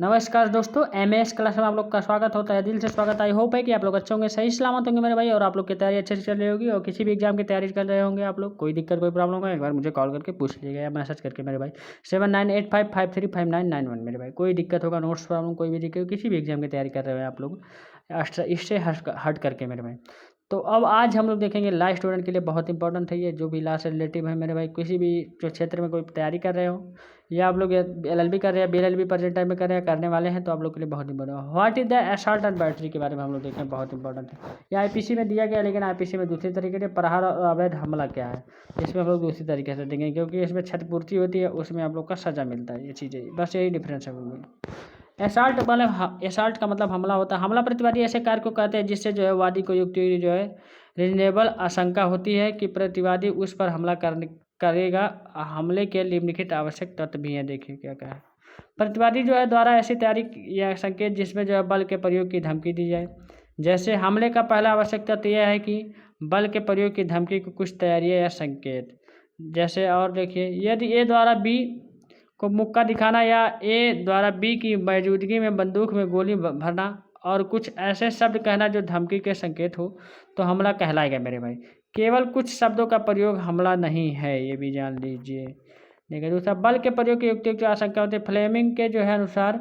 नमस्कार दोस्तों, MS class में आप लोग का स्वागत होता है। दिल से स्वागत। आई होप है कि आप लोग अच्छे होंगे, सही सलामत होंगे मेरे भाई, और आप लोग की तैयारी अच्छे से चल रही होगी और किसी भी एग्जाम की तैयारी कर रहे होंगे। आप लोग कोई दिक्कत कोई प्रॉब्लम हो एक बार मुझे कॉल करके पूछ लीजिएगा या मैसेज करके मेरे भाई 7985535991 मेरे भाई। कोई दिक्कत होगा, नोट्स प्रॉब्लम कोई भी दिक्कत, किसी भी एग्जाम की तैयारी कर रहे हैं आप लोग इससे हट करके मेरे भाई। तो अब आज हम लोग देखेंगे लॉ स्टूडेंट के लिए बहुत इंपॉर्टेंट है ये, जो भी लॉ से रिलेटिव है मेरे भाई। किसी भी जो क्षेत्र में कोई तैयारी कर रहे हो या आप लोग एलएलबी कर रहे हैं, बीएलएलबी प्रेजेंट टाइम में कर रहे हैं, करने वाले हैं, तो आप लोग के लिए बहुत इंपॉर्टेंट है। What is the assault and battery के बारे में हम लोग देखें, बहुत इंपॉर्टेंट है। ये आईपीसी में दिया गया है, लेकिन आईपीसी में दूसरी तरीके से प्रहार और अवैध हमला क्या है, इसमें हम लोग दूसरी तरीके से देखेंगे, क्योंकि इसमें क्षतिपूर्ति होती है, उसमें आप लोग का सजा मिलता है। ये चीज़ें बस यही डिफरेंस है उनमें। एसाल्ट मतलब एसाल्ट का मतलब हमला होता है। हमला प्रतिवादी ऐसे कार्य को कहते हैं जिससे जो है वादी को युक्ति जो है रीजनेबल आशंका होती है कि प्रतिवादी उस पर हमला करेगा। हमले के निम्नलिखित आवश्यक तत्व भी हैं, देखिए क्या क्या है। प्रतिवादी जो है द्वारा ऐसी तैयारी या संकेत जिसमें जो है बल के प्रयोग की धमकी दी जाए। जैसे हमले का पहला आवश्यक तत्व यह है कि बल के प्रयोग की धमकी को कुछ तैयारियाँ या संकेत। जैसे और देखिए, यदि ए द्वारा बी को मुक्का दिखाना या ए द्वारा बी की मौजूदगी में बंदूक में गोली भरना और कुछ ऐसे शब्द कहना जो धमकी के संकेत हो, तो हमला कहलाएगा मेरे भाई। केवल कुछ शब्दों का प्रयोग हमला नहीं है, ये भी जान लीजिए। देखिए दूसरा, बल के प्रयोग की युक्ति आशंका होती है। फ्लेमिंग के जो है अनुसार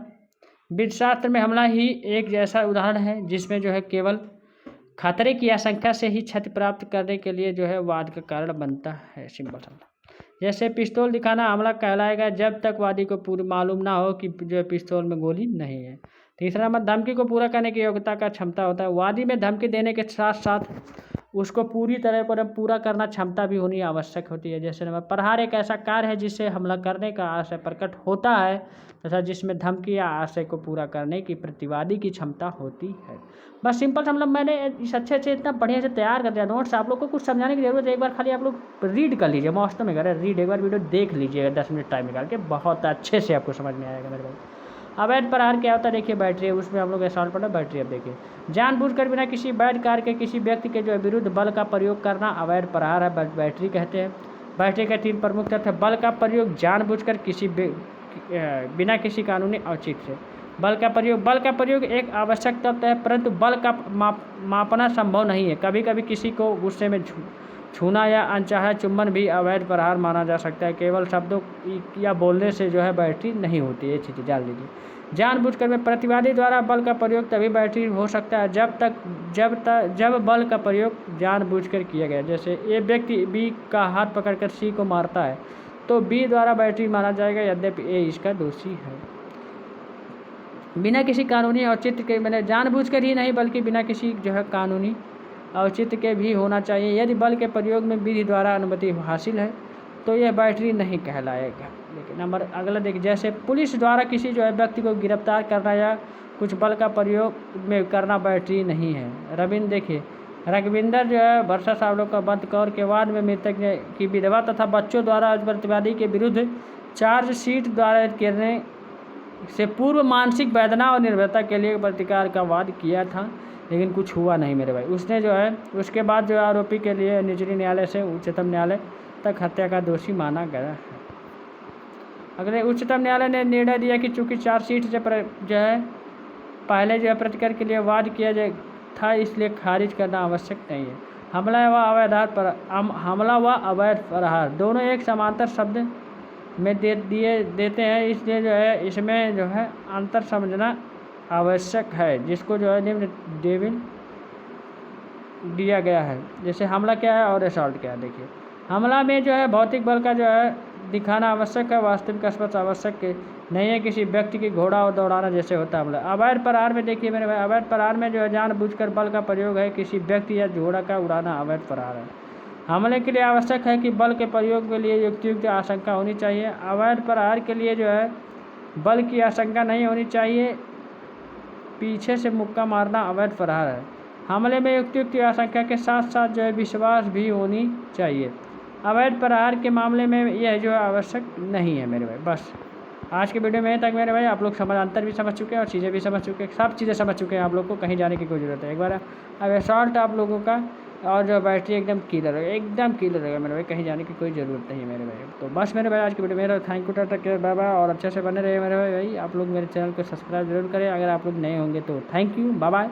विधशास्त्र में हमला ही एक जैसा उदाहरण है जिसमें जो है केवल खतरे की आशंका से ही क्षति प्राप्त करने के लिए जो है वाद का कारण बनता है। सिंपल सा, जैसे पिस्तौल दिखाना हमला कहलाएगा जब तक वादी को पूरी मालूम ना हो कि जो है पिस्तौल में गोली नहीं है। तीसरा नंबर, धमकी को पूरा करने की योग्यता का क्षमता होता है। वादी में धमकी देने के साथ साथ उसको पूरी तरह पर पूरा करना क्षमता भी होनी आवश्यक होती है। जैसे नंबर, प्रहार एक ऐसा कार्य है जिससे हमला करने का आशय प्रकट होता है तथा जिसमें धमकी या आशय को पूरा करने की प्रतिवादी की क्षमता होती है। बस सिंपल सा, मतलब मैंने इस अच्छे इतना बढ़िया से तैयार कर दिया नोट्स। आप लोग को कुछ समझाने की जरूरत है, एक बार खाली आप लोग रीड कर लीजिए, मौसम में करें रीड, एक बार वीडियो देख लीजिएगा 10 मिनट टाइम निकाल के, बहुत अच्छे से आपको समझ में आएगा मेरे भाई। अवैध प्रहार क्या होता है, देखिए बैटरी है, उसमें हम लोग सॉल्व पढ़ा बैटरी। अब देखिए, जानबूझकर बिना किसी वैध कार्य के किसी व्यक्ति के जो विरुद्ध बल का प्रयोग करना अवैध प्रहार है, बैटरी कहते हैं। बैटरी के 3 प्रमुख तत्व: बल का प्रयोग जानबूझकर बिना किसी कानूनी औचित्य से। बल का प्रयोग एक आवश्यक तत्व है, परंतु बल का मापना संभव नहीं है। कभी कभी किसी को गुस्से में छूना या अनचाहा चुंबन भी अवैध प्रहार माना जा सकता है। केवल शब्दों या बोलने से जो है बैटरी नहीं होती है, ये चीज़ जान लीजिए। जानबूझकर में प्रतिवादी द्वारा बल का प्रयोग तभी बैटरी हो सकता है जब बल का प्रयोग जानबूझकर किया गया। जैसे ए व्यक्ति बी का हाथ पकड़कर सी को मारता है तो बी द्वारा बैटरी माना जाएगा, यद्यपि ए इसका दोषी है। बिना किसी कानूनी औचित्य के, मैंने जानबूझकर ही नहीं बल्कि बिना किसी जो है कानूनी औचित्य के भी होना चाहिए। यदि बल के प्रयोग में विधि द्वारा अनुमति हासिल है तो यह बैटरी नहीं कहलाएगा। लेकिन नंबर अगला देखिए, जैसे पुलिस द्वारा किसी जो है व्यक्ति को गिरफ्तार करना या कुछ बल का प्रयोग में करना बैटरी नहीं है। देखिए, रघविंदर जो है वर्षा सावलों का बंदकौर के वाद में मृतक की विधवा तथा बच्चों द्वारा प्रतिवादी के विरुद्ध चार्जशीट द्वारा गिरने से पूर्व मानसिक वेदना और निर्भयता के लिए प्रतिकार का वाद किया था, लेकिन कुछ हुआ नहीं मेरे भाई। उसने जो है उसके बाद जो आरोपी के लिए निचली न्यायालय से उच्चतम न्यायालय तक हत्या का दोषी माना गया है। अगले, उच्चतम न्यायालय ने निर्णय दिया कि चूंकि चार्जशीट से जो है पहले जो है प्रतिकार के लिए वाद किया जाए था, इसलिए खारिज करना आवश्यक नहीं है। हमला व अवैध प्रहार दोनों एक समांतर शब्द में देते हैं, इसलिए जो है इसमें जो है अंतर समझना आवश्यक है, जिसको जो है निम्न डेविल दिया गया है। जैसे हमला क्या है और असॉल्ट क्या है। देखिए, हमला में जो है भौतिक बल का जो है दिखाना आवश्यक है, वास्तविक स्पर्श आवश्यक नहीं है। किसी व्यक्ति की घोड़ा और दौड़ाना जैसे होता है हमला। अवैध प्रहार में देखिए मेरे भाई, अवैध प्रहार में जो है जानबूझकर बल का प्रयोग है, किसी व्यक्ति या घोड़ा का उड़ाना अवैध प्रहार है। हमले के लिए आवश्यक है कि बल के प्रयोग के लिए युक्तियुक्त आशंका होनी चाहिए। अवैध प्रहार के लिए जो है बल की आशंका नहीं होनी चाहिए। पीछे से मुक्का मारना अवैध प्रहार है। हमले में युक्तियुक्त आशंका के साथ साथ जो है विश्वास भी होनी चाहिए। अवैध प्रहार के मामले में यह जो है आवश्यक नहीं है मेरे भाई। बस आज के वीडियो में तक मेरे भाई, आप लोग अंतर भी समझ चुके हैं और चीज़ें भी समझ चुके हैं, सब चीज़ें समझ चुके हैं। आप लोग को कहीं जाने की कोई ज़रूरत है। एक बार अब शॉर्ट आप लोगों का और जो बैटरी एकदम क्लियर है, एकदम क्लियर रहेगा मेरे भाई, कहीं जाने की कोई ज़रूरत नहीं है मेरे भाई। तो बस मेरे भाई आज की वीडियो मेरा thank you, tata care, bye bye. और अच्छे से बने रहिए मेरे भाई। आप लोग मेरे चैनल को सब्सक्राइब जरूर करें अगर आप लोग नए होंगे तो। Thank you, bye bye.